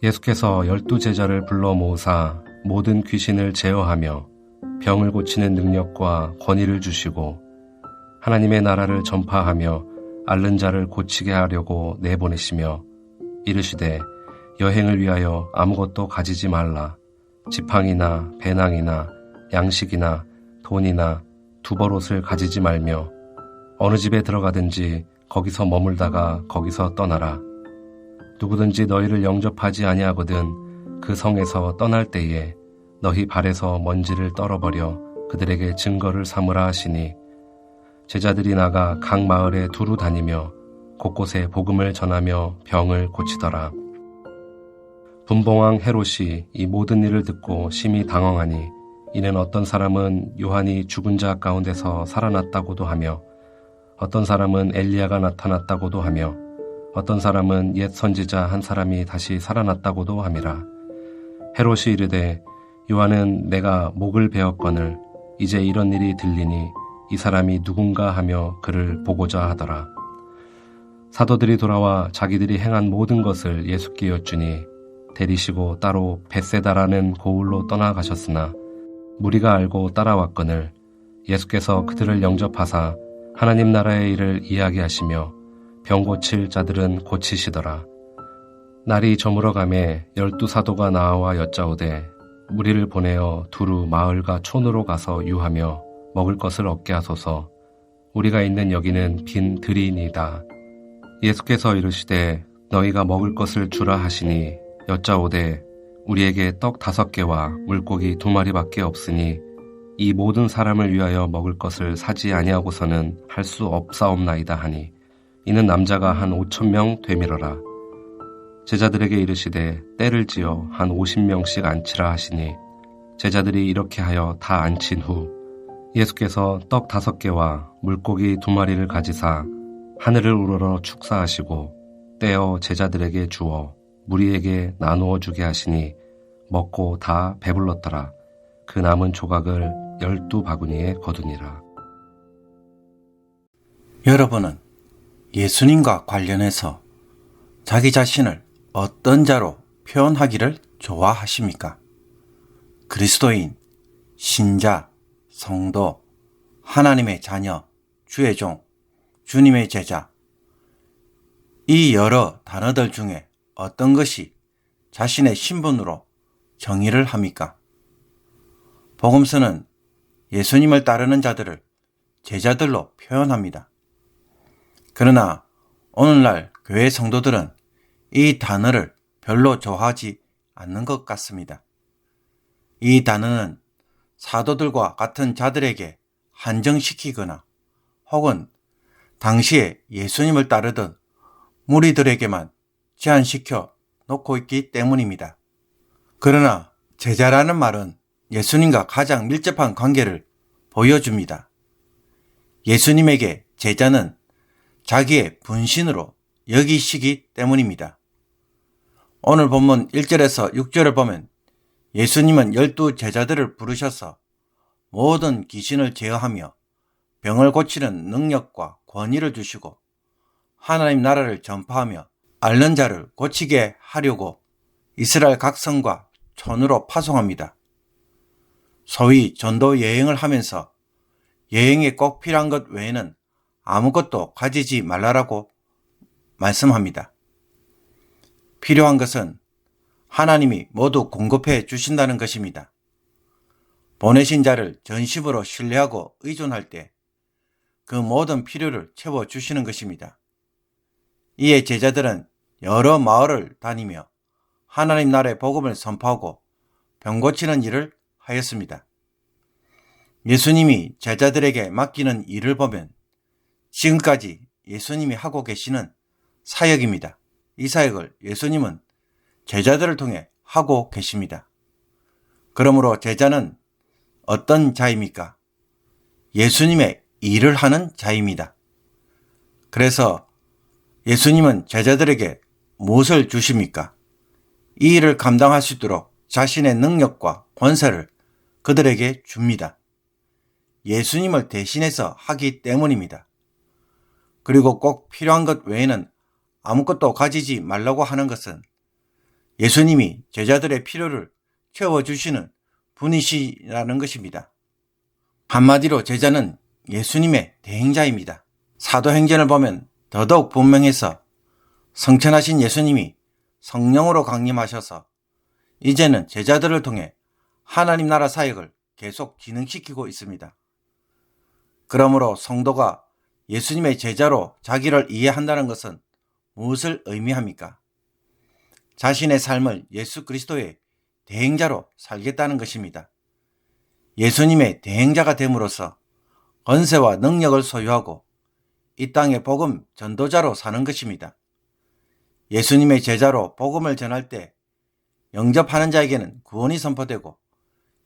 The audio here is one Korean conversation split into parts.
예수께서 12제자를 불러 모으사 모든 귀신을 제어하며 병을 고치는 능력과 권위를 주시고 하나님의 나라를 전파하며 앓는 자를 고치게 하려고 내보내시며 이르시되 여행을 위하여 아무것도 가지지 말라. 지팡이나 배낭이나 양식이나 돈이나 두벌옷을 가지지 말며 어느 집에 들어가든지 거기서 머물다가 거기서 떠나라. 누구든지 너희를 영접하지 아니하거든 그 성에서 떠날 때에 너희 발에서 먼지를 떨어버려 그들에게 증거를 삼으라 하시니 제자들이 나가 각 마을에 두루 다니며 곳곳에 복음을 전하며 병을 고치더라. 분봉왕 헤롯이 이 모든 일을 듣고 심히 당황하니 이는 어떤 사람은 요한이 죽은 자 가운데서 살아났다고도 하며 어떤 사람은 엘리야가 나타났다고도 하며 어떤 사람은 옛 선지자 한 사람이 다시 살아났다고도 함이라. 헤롯이 이르되 요한은 내가 목을 베었거늘 이제 이런 일이 들리니 이 사람이 누군가 하며 그를 보고자 하더라. 사도들이 돌아와 자기들이 행한 모든 것을 예수께 여쭈니 데리시고 따로 벳세다라는 고을로 떠나가셨으나 무리가 알고 따라왔거늘 예수께서 그들을 영접하사 하나님 나라의 일을 이야기하시며 병 고칠 자들은 고치시더라. 날이 저물어가매 12사도가 나와 여짜오되 무리를 보내어 두루 마을과 촌으로 가서 유하며 먹을 것을 얻게 하소서. 우리가 있는 여기는 빈 들이니이다. 예수께서 이르시되 너희가 먹을 것을 주라 하시니 여짜오되 우리에게 떡 5개와 물고기 2마리밖에 없으니 이 모든 사람을 위하여 먹을 것을 사지 아니하고서는 할 수 없사옵나이다 하니 이는 남자가 한 5,000명 되밀어라. 제자들에게 이르시되 때를 지어 한 50명씩 앉히라 하시니 제자들이 이렇게 하여 다 앉힌 후 예수께서 떡 5개와 물고기 2마리를 가지사 하늘을 우러러 축사하시고 떼어 제자들에게 주어 무리에게 나누어 주게 하시니 먹고 다 배불렀더라. 그 남은 조각을 12바구니에 거두니라. 여러분은 예수님과 관련해서 자기 자신을 어떤 자로 표현하기를 좋아하십니까? 그리스도인, 신자, 성도, 하나님의 자녀, 주의 종, 주님의 제자. 이 여러 단어들 중에 어떤 것이 자신의 신분으로 정의를 합니까? 복음서는 예수님을 따르는 자들을 제자들로 표현합니다. 그러나 오늘날 교회 성도들은 이 단어를 별로 좋아하지 않는 것 같습니다. 이 단어는 사도들과 같은 자들에게 한정시키거나 혹은 당시에 예수님을 따르던 무리들에게만 제한시켜 놓고 있기 때문입니다. 그러나 제자라는 말은 예수님과 가장 밀접한 관계를 보여줍니다. 예수님에게 제자는 자기의 분신으로 여기시기 때문입니다. 오늘 본문 1절에서 6절을 보면 예수님은 12제자들을 부르셔서 모든 귀신을 제어하며 병을 고치는 능력과 권위를 주시고 하나님 나라를 전파하며 앓는 자를 고치게 하려고 이스라엘 각 성과 촌으로 파송합니다. 소위 전도 여행을 하면서 여행에 꼭 필요한 것 외에는 아무것도 가지지 말라라고 말씀합니다. 필요한 것은 하나님이 모두 공급해 주신다는 것입니다. 보내신 자를 전심으로 신뢰하고 의존할 때 그 모든 필요를 채워주시는 것입니다. 이에 제자들은 여러 마을을 다니며 하나님 나라의 복음을 선포하고 병 고치는 일을 하였습니다. 예수님이 제자들에게 맡기는 일을 보면 지금까지 예수님이 하고 계시는 사역입니다. 이 사역을 예수님은 제자들을 통해 하고 계십니다. 그러므로 제자는 어떤 자입니까? 예수님의 일을 하는 자입니다. 그래서 예수님은 제자들에게 무엇을 주십니까? 이 일을 감당할 수 있도록 자신의 능력과 권세를 그들에게 줍니다. 예수님을 대신해서 하기 때문입니다. 그리고 꼭 필요한 것 외에는 아무것도 가지지 말라고 하는 것은 예수님이 제자들의 필요를 채워주시는 분이시라는 것입니다. 한마디로 제자는 예수님의 대행자입니다. 사도행전을 보면 더더욱 분명해서 성천하신 예수님이 성령으로 강림하셔서 이제는 제자들을 통해 하나님 나라 사역을 계속 진행시키고 있습니다. 그러므로 성도가 예수님의 제자로 자기를 이해한다는 것은 무엇을 의미합니까? 자신의 삶을 예수 그리스도의 대행자로 살겠다는 것입니다. 예수님의 대행자가 됨으로써 권세와 능력을 소유하고 이 땅의 복음 전도자로 사는 것입니다. 예수님의 제자로 복음을 전할 때 영접하는 자에게는 구원이 선포되고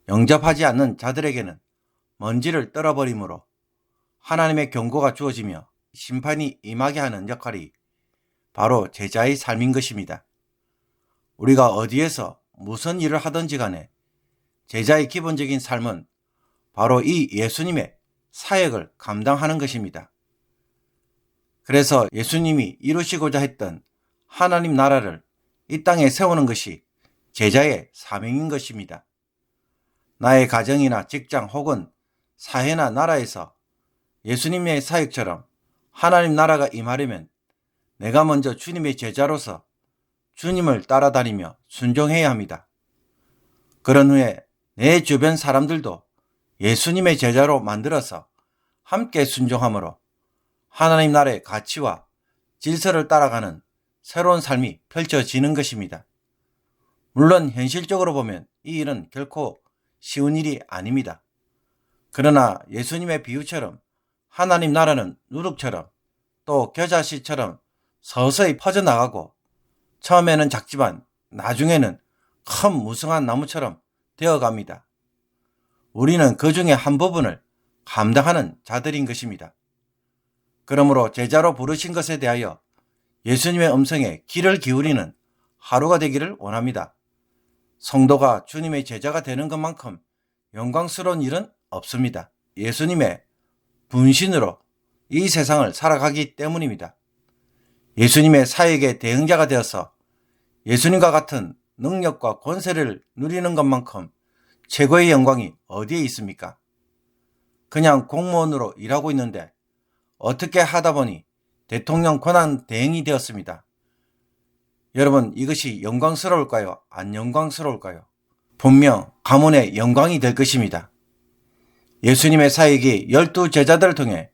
영접하지 않는 자들에게는 먼지를 떨어버리므로 하나님의 경고가 주어지며 심판이 임하게 하는 역할이 바로 제자의 삶인 것입니다. 우리가 어디에서 무슨 일을 하든지 간에 제자의 기본적인 삶은 바로 이 예수님의 사역을 감당하는 것입니다. 그래서 예수님이 이루시고자 했던 하나님 나라를 이 땅에 세우는 것이 제자의 사명인 것입니다. 나의 가정이나 직장 혹은 사회나 나라에서 예수님의 사역처럼 하나님 나라가 임하려면 내가 먼저 주님의 제자로서 주님을 따라다니며 순종해야 합니다. 그런 후에 내 주변 사람들도 예수님의 제자로 만들어서 함께 순종함으로 하나님 나라의 가치와 질서를 따라가는 새로운 삶이 펼쳐지는 것입니다. 물론 현실적으로 보면 이 일은 결코 쉬운 일이 아닙니다. 그러나 예수님의 비유처럼 하나님 나라는 누룩처럼 또 겨자씨처럼 서서히 퍼져나가고 처음에는 작지만 나중에는 큰 무성한 나무처럼 되어갑니다. 우리는 그 중에 한 부분을 감당하는 자들인 것입니다. 그러므로 제자로 부르신 것에 대하여 예수님의 음성에 귀를 기울이는 하루가 되기를 원합니다. 성도가 주님의 제자가 되는 것만큼 영광스러운 일은 없습니다. 예수님의 분신으로 이 세상을 살아가기 때문입니다. 예수님의 사역의 대응자가 되어서 예수님과 같은 능력과 권세를 누리는 것만큼 최고의 영광이 어디에 있습니까? 그냥 공무원으로 일하고 있는데 어떻게 하다 보니 대통령 권한 대행이 되었습니다. 여러분, 이것이 영광스러울까요? 안 영광스러울까요? 분명 가문의 영광이 될 것입니다. 예수님의 사역이 12 제자들을 통해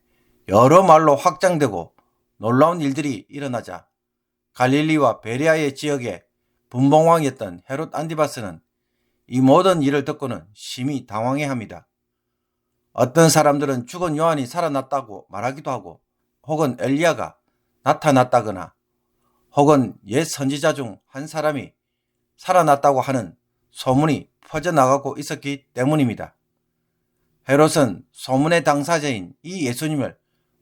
여러 말로 확장되고 놀라운 일들이 일어나자 갈릴리와 베레아의 지역에 분봉왕이었던 헤롯 안디바스는 이 모든 일을 듣고는 심히 당황해합니다. 어떤 사람들은 죽은 요한이 살아났다고 말하기도 하고 혹은 엘리야가 나타났다거나 혹은 옛 선지자 중 한 사람이 살아났다고 하는 소문이 퍼져나가고 있었기 때문입니다. 헤롯은 소문의 당사자인 이 예수님을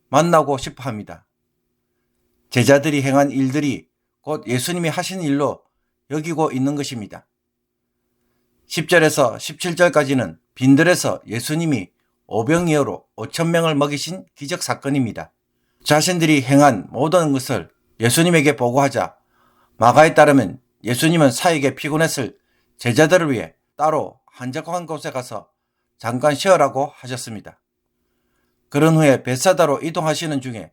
만나고 싶어 합니다. 제자들이 행한 일들이 곧 예수님이 하신 일로 여기고 있는 것입니다. 10절에서 17절까지는 빈들에서 예수님이 오병이어로 5,000명을 먹이신 기적 사건입니다. 자신들이 행한 모든 것을 예수님에게 보고하자 마가에 따르면 예수님은 사역에 피곤했을 제자들을 위해 따로 한적한 곳에 가서 잠깐 쉬어라고 하셨습니다. 그런 후에 벳사다로 이동하시는 중에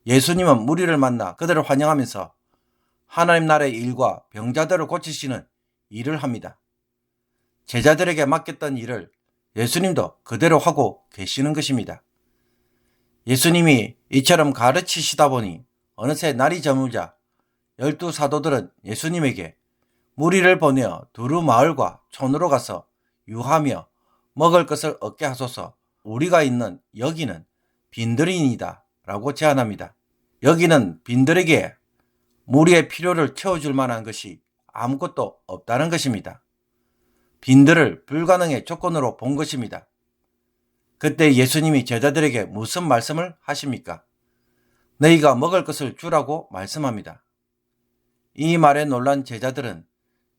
예수님은 무리를 만나 그들을 환영하면서 하나님 나라의 일과 병자들을 고치시는 일을 합니다. 제자들에게 맡겼던 일을 예수님도 그대로 하고 계시는 것입니다. 예수님이 이처럼 가르치시다 보니 어느새 날이 저물자 12 사도들은 예수님에게 무리를 보내어 두루 마을과 촌으로 가서 유하며 먹을 것을 얻게 하소서. 우리가 있는 여기는 빈들이니이다 라고 제안합니다. 여기는 빈들에게 무리의 필요를 채워줄 만한 것이 아무것도 없다는 것입니다. 빈들을 불가능의 조건으로 본 것입니다. 그때 예수님이 제자들에게 무슨 말씀을 하십니까? 너희가 먹을 것을 주라고 말씀합니다. 이 말에 놀란 제자들은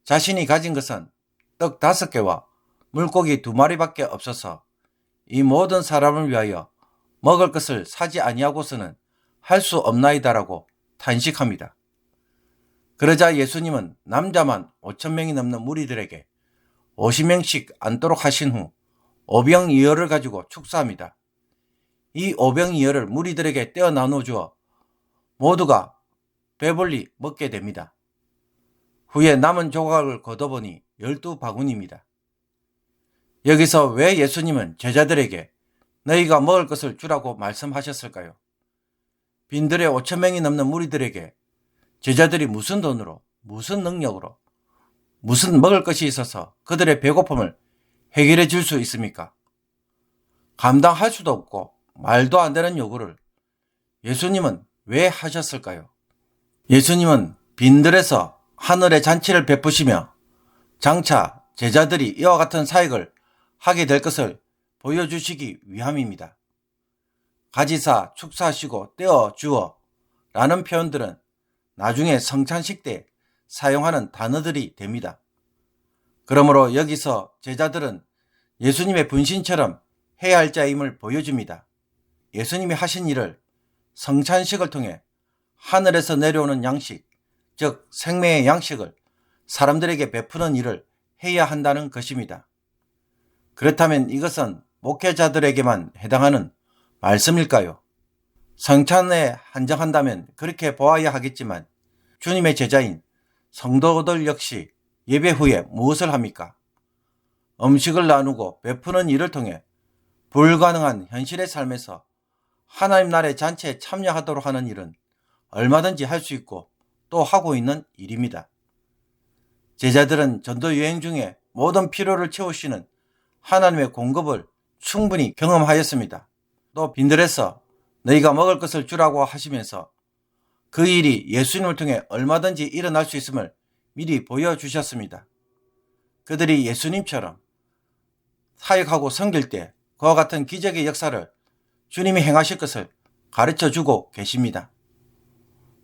자신이 가진 것은 떡 5개와 물고기 2마리밖에 없어서 이 모든 사람을 위하여 먹을 것을 사지 아니하고서는 할 수 없나이다라고 탄식합니다. 그러자 예수님은 남자만 5,000명이 넘는 무리들에게 50명씩 앉도록 하신 후 오병이어를 가지고 축사합니다. 이 오병이어를 무리들에게 떼어 나누어 주어 모두가 배불리 먹게 됩니다. 후에 남은 조각을 걷어보니 12바구니입니다. 여기서 왜 예수님은 제자들에게 너희가 먹을 것을 주라고 말씀하셨을까요? 빈들에 5,000명이 넘는 무리들에게 제자들이 무슨 돈으로, 무슨 능력으로, 무슨 먹을 것이 있어서 그들의 배고픔을 해결해 줄 수 있습니까? 감당할 수도 없고 말도 안 되는 요구를 예수님은 왜 하셨을까요? 예수님은 빈들에서 하늘의 잔치를 베푸시며 장차 제자들이 이와 같은 사역을 하게 될 것을 보여주시기 위함입니다. 가지사, 축사하시고 떼어 주어 라는 표현들은 나중에 성찬식 때 사용하는 단어들이 됩니다. 그러므로 여기서 제자들은 예수님의 분신처럼 해야 할 자임을 보여줍니다. 예수님이 하신 일을 성찬식을 통해 하늘에서 내려오는 양식, 즉 생명의 양식을 사람들에게 베푸는 일을 해야 한다는 것입니다. 그렇다면 이것은 목회자들에게만 해당하는 말씀일까요? 성찬에 한정한다면 그렇게 보아야 하겠지만 주님의 제자인 성도들 역시 예배 후에 무엇을 합니까? 음식을 나누고 베푸는 일을 통해 불가능한 현실의 삶에서 하나님 나라의 잔치에 참여하도록 하는 일은 얼마든지 할 수 있고 또 하고 있는 일입니다. 제자들은 전도 여행 중에 모든 필요를 채우시는 하나님의 공급을 충분히 경험하였습니다. 또 빈들에서 너희가 먹을 것을 주라고 하시면서 그 일이 예수님을 통해 얼마든지 일어날 수 있음을 미리 보여주셨습니다. 그들이 예수님처럼 사역하고 섬길 때 그와 같은 기적의 역사를 주님이 행하실 것을 가르쳐주고 계십니다.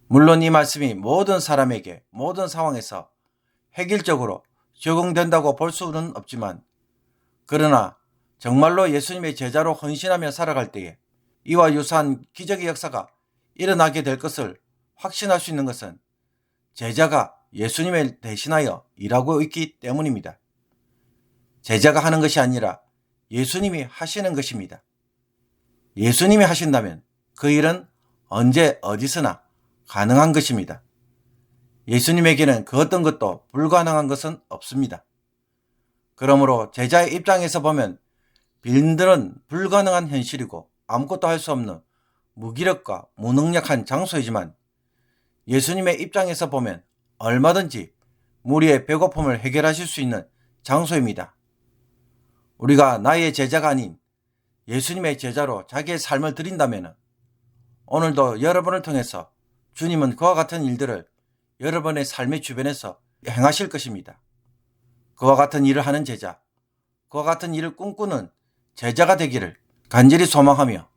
물론 이 말씀이 모든 사람에게 모든 상황에서 획일적으로 적용된다고 볼 수는 없지만 그러나 정말로 예수님의 제자로 헌신하며 살아갈 때에 이와 유사한 기적의 역사가 일어나게 될 것을 확신할 수 있는 것은 제자가 예수님을 대신하여 일하고 있기 때문입니다. 제자가 하는 것이 아니라 예수님이 하시는 것입니다. 예수님이 하신다면 그 일은 언제 어디서나 가능한 것입니다. 예수님에게는 그 어떤 것도 불가능한 것은 없습니다. 그러므로 제자의 입장에서 보면 빈들은 불가능한 현실이고 아무것도 할 수 없는 무기력과 무능력한 장소이지만 예수님의 입장에서 보면 얼마든지 무리의 배고픔을 해결하실 수 있는 장소입니다. 우리가 나의 제자가 아닌 예수님의 제자로 자기의 삶을 드린다면 오늘도 여러분을 통해서 주님은 그와 같은 일들을 여러분의 삶의 주변에서 행하실 것입니다. 그와 같은 일을 하는 제자, 그와 같은 일을 꿈꾸는 제자가 되기를 간절히 소망하며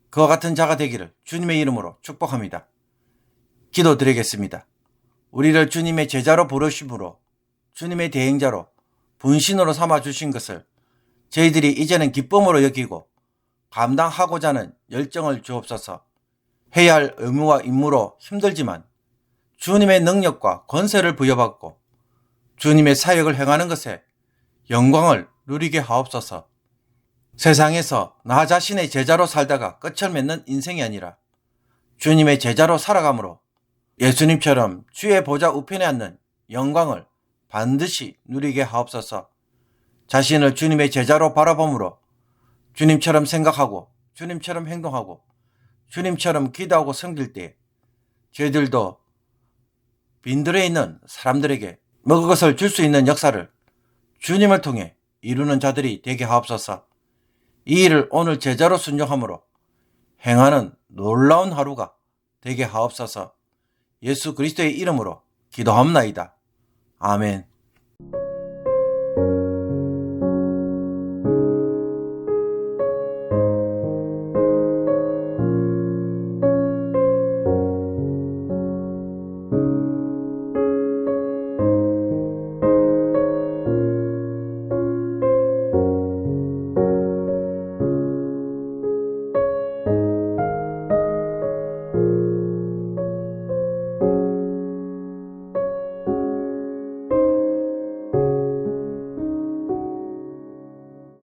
그와 같은 자가 되기를 주님의 이름으로 축복합니다. 기도드리겠습니다. 우리를 주님의 제자로 부르심으로 주님의 대행자로 분신으로 삼아주신 것을 저희들이 이제는 기쁨으로 여기고 감당하고자 하는 열정을 주옵소서. 해야 할 의무와 임무로 힘들지만 주님의 능력과 권세를 부여받고 주님의 사역을 행하는 것에 영광을 누리게 하옵소서. 세상에서 나 자신의 제자로 살다가 끝을 맺는 인생이 아니라 주님의 제자로 살아감으로 예수님처럼 주의 보좌 우편에 앉는 영광을 반드시 누리게 하옵소서. 자신을 주님의 제자로 바라봄으로 주님처럼 생각하고 주님처럼 행동하고 주님처럼 기도하고 섬길 때 저희들도 빈들에 있는 사람들에게 먹을 것을 줄 수 있는 역사를 주님을 통해 이루는 자들이 되게 하옵소서. 이 일을 오늘 제자로 순종함으로 행하는 놀라운 하루가 되게 하옵소서. 예수 그리스도의 이름으로 기도합나이다. 아멘.